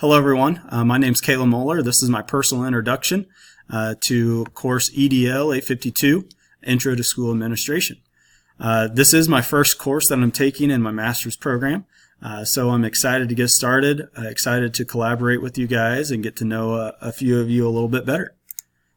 Hello, everyone. My name is Caleb Moeller. This is my personal introduction to course EDL 852, Intro to School Administration. This is my first course that I'm taking in my master's program, so I'm excited to get started, excited to collaborate with you guys and get to know a few of you a little bit better.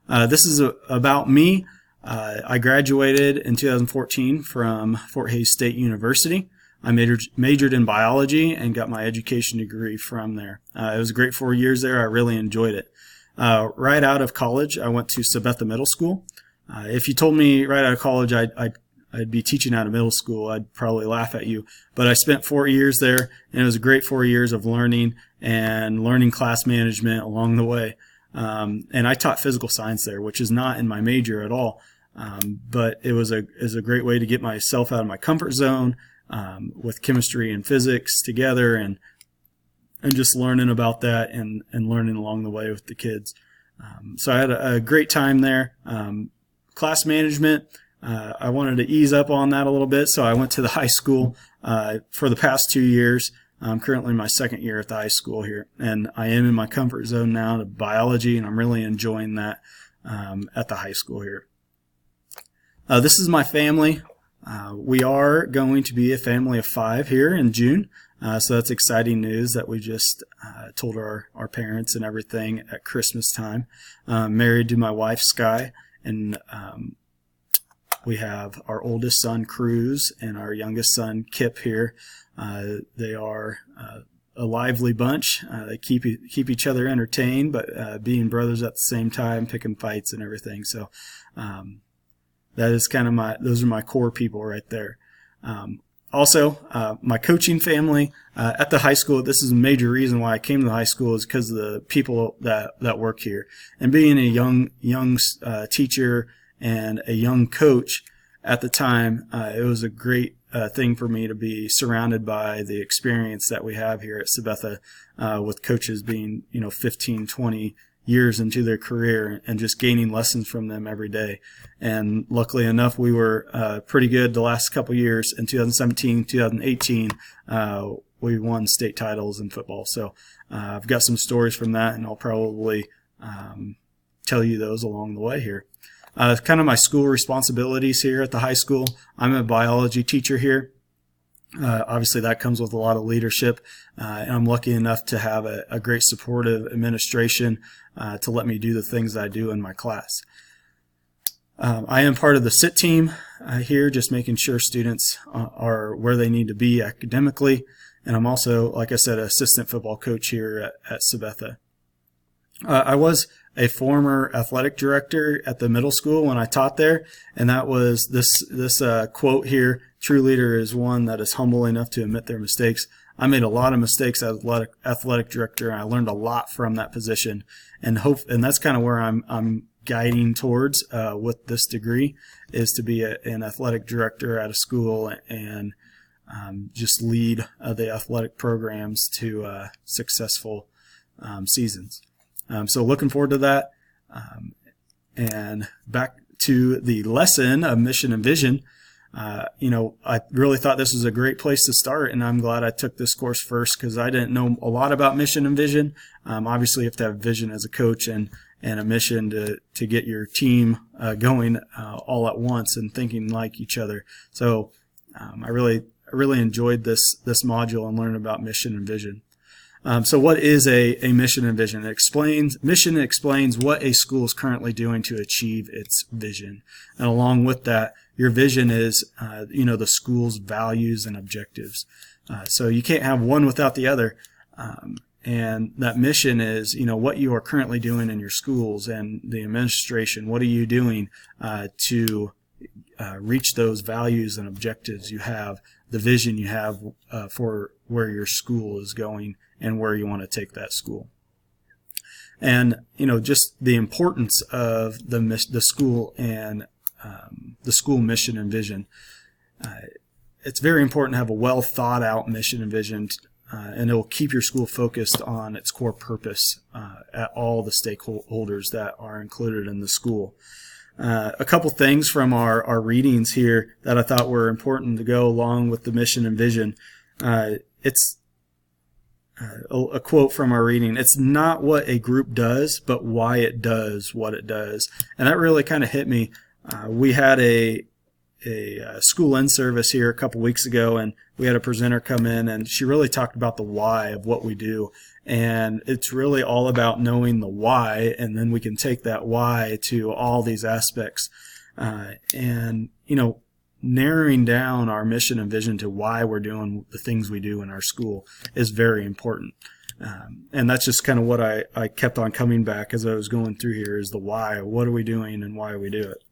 This is about me. I graduated in 2014 from Fort Hays State University. I majored in biology and got my education degree from there. It was a great 4 years there. I really enjoyed it. Right out of college, I went to Sabetha Middle School. If you told me right out of college I'd be teaching out of middle school, I'd probably laugh at you. But I spent 4 years there, and it was a great 4 years of learning and learning class management along the way. And I taught physical science there, which is not in my major at all. But it was a great way to get myself out of my comfort zone, with chemistry and physics together, and just learning about that and learning along the way with the kids. So I had a great time there. Class management, I wanted to ease up on that a little bit, so I went to the high school for the past 2 years. I'm currently in my second year at the high school here, and I am in my comfort zone now to biology, and I'm really enjoying that at the high school here. This is my family. We are going to be a family of 5 here in June, so that's exciting news that we just told our parents and everything at Christmas time. Married to my wife, Sky, and we have our oldest son, Cruz, and our youngest son, Kip, here. They are a lively bunch. They keep each other entertained, but being brothers at the same time, picking fights and everything. So that is kind of those are my core people right there. Also, my coaching family at the high school, this is a major reason why I came to the high school, is because of the people that work here. And being a young teacher and a young coach at the time, it was a great thing for me to be surrounded by the experience that we have here at Sabetha, with coaches being 15, 20 years into their career and just gaining lessons from them every day. And luckily enough, we were pretty good the last couple years. In 2017, 2018, we won state titles in football. So I've got some stories from that, and I'll probably tell you those along the way here. Kind of my school responsibilities here at the high school. I'm a biology teacher here. Obviously, that comes with a lot of leadership, and I'm lucky enough to have a great supportive administration to let me do the things that I do in my class. I am part of the SIT team here, just making sure students are where they need to be academically, and I'm also, like I said, an assistant football coach here at Sabetha. I was a former athletic director at the middle school when I taught there, and that was this quote here: "True leader is one that is humble enough to admit their mistakes." I made a lot of mistakes as athletic director, and I learned a lot from that position, and that's kind of where I'm guiding towards with this degree, is to be an athletic director at a school and just lead the athletic programs to successful seasons. So looking forward to that. And back to the lesson of mission and vision. I really thought this was a great place to start, and I'm glad I took this course first, because I didn't know a lot about mission and vision. Obviously, you have to have vision as a coach and a mission to get your team going all at once and thinking like each other. So I really enjoyed this module and learning about mission and vision. So what is a mission and vision? Mission explains what a school is currently doing to achieve its vision. And along with that, your vision is, the school's values and objectives. So you can't have one without the other. And that mission is, what you are currently doing in your schools and the administration. What are you doing to reach those values and objectives you have, the vision you have for where your school is going and where you want to take that school. And, just the importance of the school and the school mission and vision. It's very important to have a well thought out mission and vision, and it will keep your school focused on its core purpose at all the stakeholders that are included in the school. A couple things from our readings here that I thought were important to go along with the mission and vision. It's a quote from our reading. It's not what a group does, but why it does what it does. And that really kind of hit me. We had a school in service here a couple weeks ago, and we had a presenter come in, and she really talked about the why of what we do. And it's really all about knowing the why, and then we can take that why to all these aspects. And, narrowing down our mission and vision to why we're doing the things we do in our school is very important. And that's just kind of what I kept on coming back as I was going through here, is the why. What are we doing and why we do it?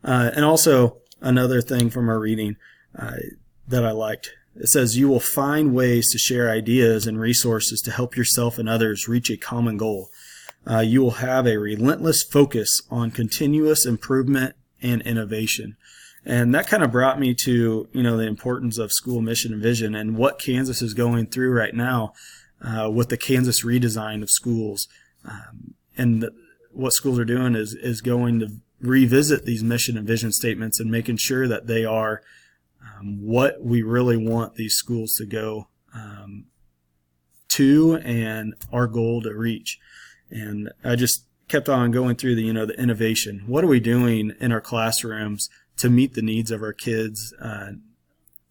And also another thing from our reading that I liked. It says, you will find ways to share ideas and resources to help yourself and others reach a common goal. You will have a relentless focus on continuous improvement and innovation. And that kind of brought me to, the importance of school mission and vision, and what Kansas is going through right now with the Kansas redesign of schools. What schools are doing is going to revisit these mission and vision statements and making sure that they are what we really want these schools to go to, and our goal to reach. And I just kept on going through the innovation. What are we doing in our classrooms to meet the needs of our kids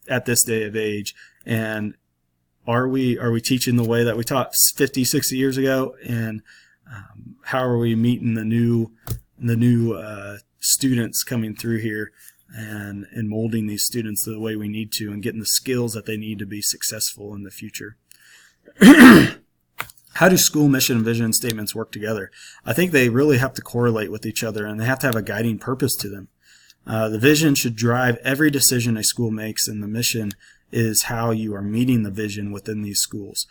at this day of age? And are we teaching the way that we taught 50, 60 years ago? And how are we meeting the new students coming through here, and molding these students the way we need to, and getting the skills that they need to be successful in the future? How do school mission and vision statements work together? I think they really have to correlate with each other, and they have to have a guiding purpose to them. The vision should drive every decision a school makes, and the mission is how you are meeting the vision within these schools.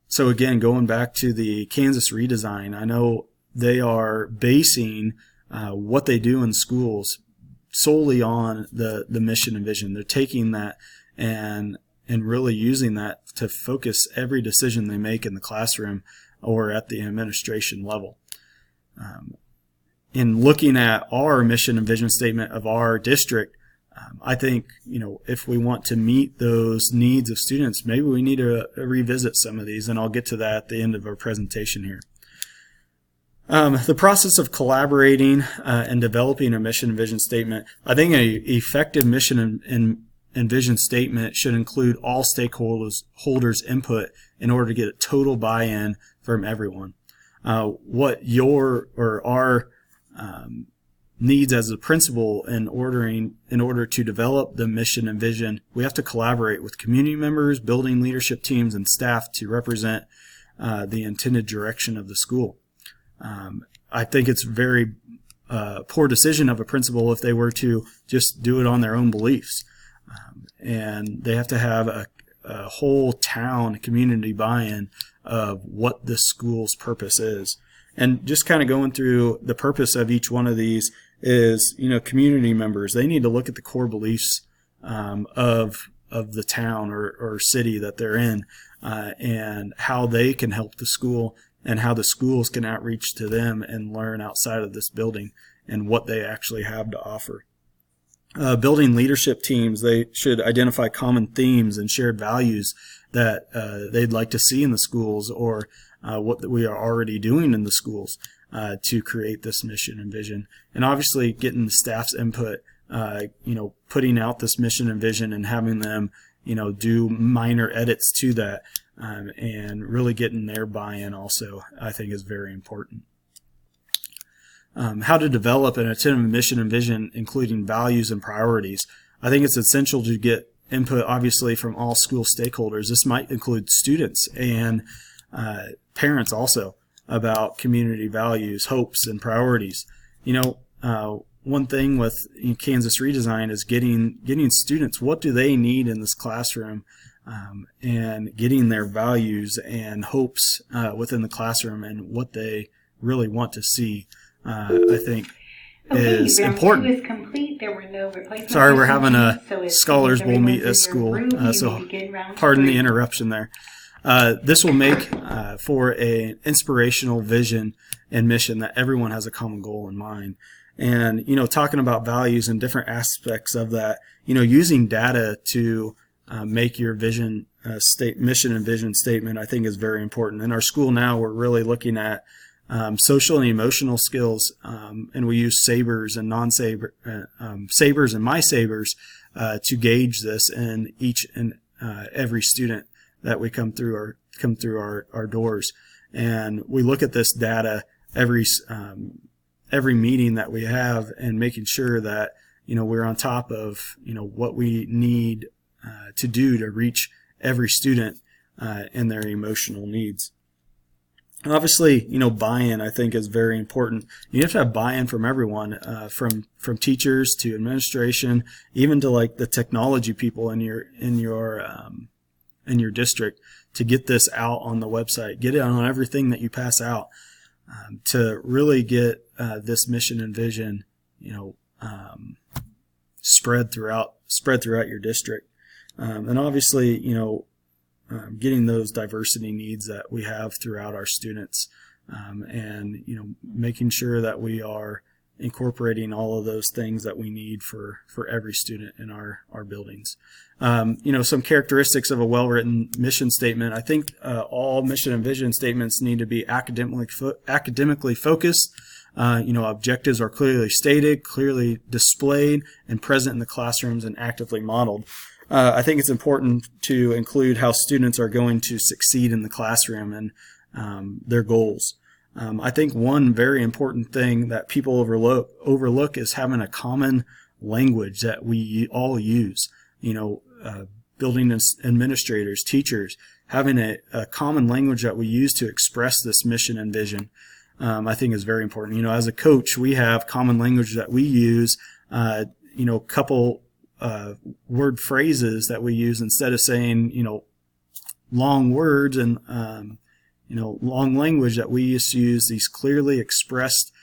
So again, going back to the Kansas redesign, I know they are basing what they do in schools solely on the mission and vision. They're taking that and really using that to focus every decision they make in the classroom or at the administration level. In looking at our mission and vision statement of our district, I think, if we want to meet those needs of students, maybe we need to revisit some of these, and I'll get to that at the end of our presentation here. The process of collaborating and developing a mission and vision statement, I think an effective mission and vision statement should include all stakeholders' input in order to get a total buy-in from everyone. What your or our needs as a principal in order to develop the mission and vision, we have to collaborate with community members, building leadership teams, and staff to represent the intended direction of the school. I think it's a very poor decision of a principal if they were to just do it on their own beliefs. And they have to have a whole town community buy-in of what the school's purpose is. And just kind of going through the purpose of each one of these is, community members, they need to look at the core beliefs of the town or city that they're in, and how they can help the school, and how the schools can outreach to them and learn outside of this building and what they actually have to offer. Building leadership teams, they should identify common themes and shared values that they'd like to see in the schools, or what we are already doing in the schools to create this mission and vision. And obviously getting the staff's input, putting out this mission and vision and having them, do minor edits to that, and really getting their buy-in also, I think, is very important. How to develop an attentive mission and vision, including values and priorities. I think it's essential to get input, obviously, from all school stakeholders. This might include students and parents also, about community values, hopes, and priorities. One thing with Kansas redesign is getting students, what do they need in this classroom, and getting their values and hopes within the classroom and what they really want to see. I think is important. 2 is complete. There were no replacement. Sorry, we're having a scholars will meet at school, so pardon the interruption there. This will make for an inspirational vision and mission that everyone has a common goal in mind. And, talking about values and different aspects of that, using data to make your mission and vision statement, I think is very important. In our school now, we're really looking at social and emotional skills, and we use SABRES and SABRES and MySABRES to gauge this in each and every student that we come through our doors. And we look at this data every meeting that we have, and making sure that we're on top of what we need to do to reach every student and their emotional needs. Obviously, buy-in, I think, is very important. You have to have buy-in from everyone, from teachers to administration, even to like the technology people in your district, to get this out on the website, get it on everything that you pass out, to really get this mission and vision, spread throughout your district, and obviously, getting those diversity needs that we have throughout our students, and making sure that we are incorporating all of those things that we need for every student in our buildings. Some characteristics of a well-written mission statement. I think all mission and vision statements need to be academically focused. Objectives are clearly stated, clearly displayed, and present in the classrooms and actively modeled. I think it's important to include how students are going to succeed in the classroom and their goals. I think one very important thing that people overlook is having a common language that we all use. Building administrators, teachers, having a common language that we use to express this mission and vision, I think is very important. As a coach, we have common language that we use, couple word phrases that we use instead of saying, long words and, long language, that we used to use these clearly expressed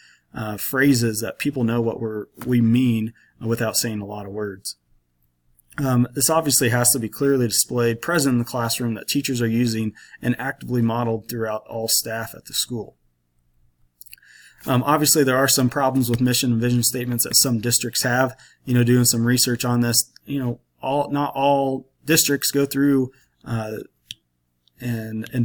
phrases that people know what we mean without saying a lot of words. This obviously has to be clearly displayed, present in the classroom, that teachers are using, and actively modeled throughout all staff at the school. Obviously, there are some problems with mission and vision statements that some districts have. Doing some research on this, not all districts go through and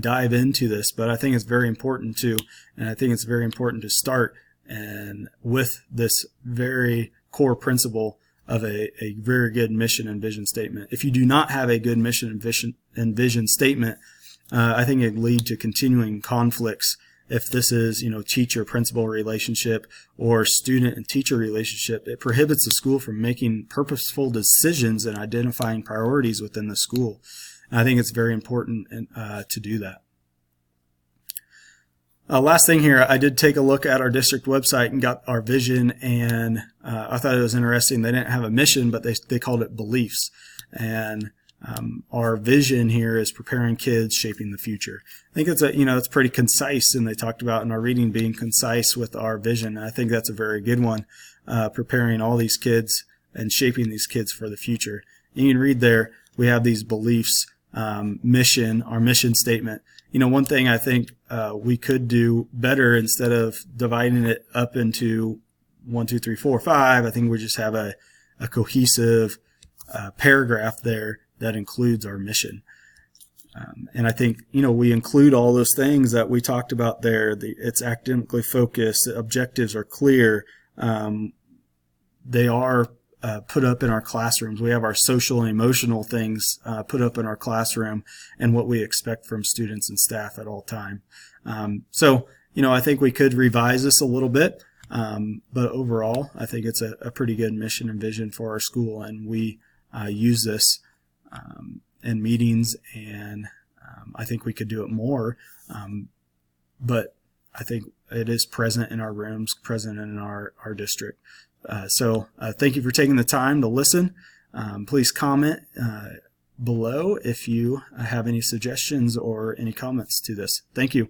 dive into this, but I think it's very important to, and I think it's very important to start and with this very core principle of a very good mission and vision statement. If you do not have a good mission and vision statement, I think it lead to continuing conflicts. If this is, teacher-principal relationship or student and teacher relationship, it prohibits the school from making purposeful decisions and identifying priorities within the school. And I think it's very important to do that. Last thing here, I did take a look at our district website and got our vision, and I thought it was interesting. They didn't have a mission, but they called it beliefs. And our vision here is preparing kids, shaping the future. I think it's pretty concise, and they talked about in our reading being concise with our vision. And I think that's a very good one, preparing all these kids and shaping these kids for the future. You can read there, we have these beliefs, mission, our mission statement. One thing I think we could do better, instead of dividing it up into 1, 2, 3, 4, 5, I think we just have a cohesive paragraph there that includes our mission. And I think, we include all those things that we talked about there. It's academically focused. The objectives are clear. They are put up in our classrooms. We have our social and emotional things put up in our classroom, and what we expect from students and staff at all time. So, I think we could revise this a little bit. But overall, I think it's a pretty good mission and vision for our school, and we use this in meetings, and I think we could do it more, but I think it is present in our rooms, present in our district. So thank you for taking the time to listen. Please comment below if you have any suggestions or any comments to this. Thank you.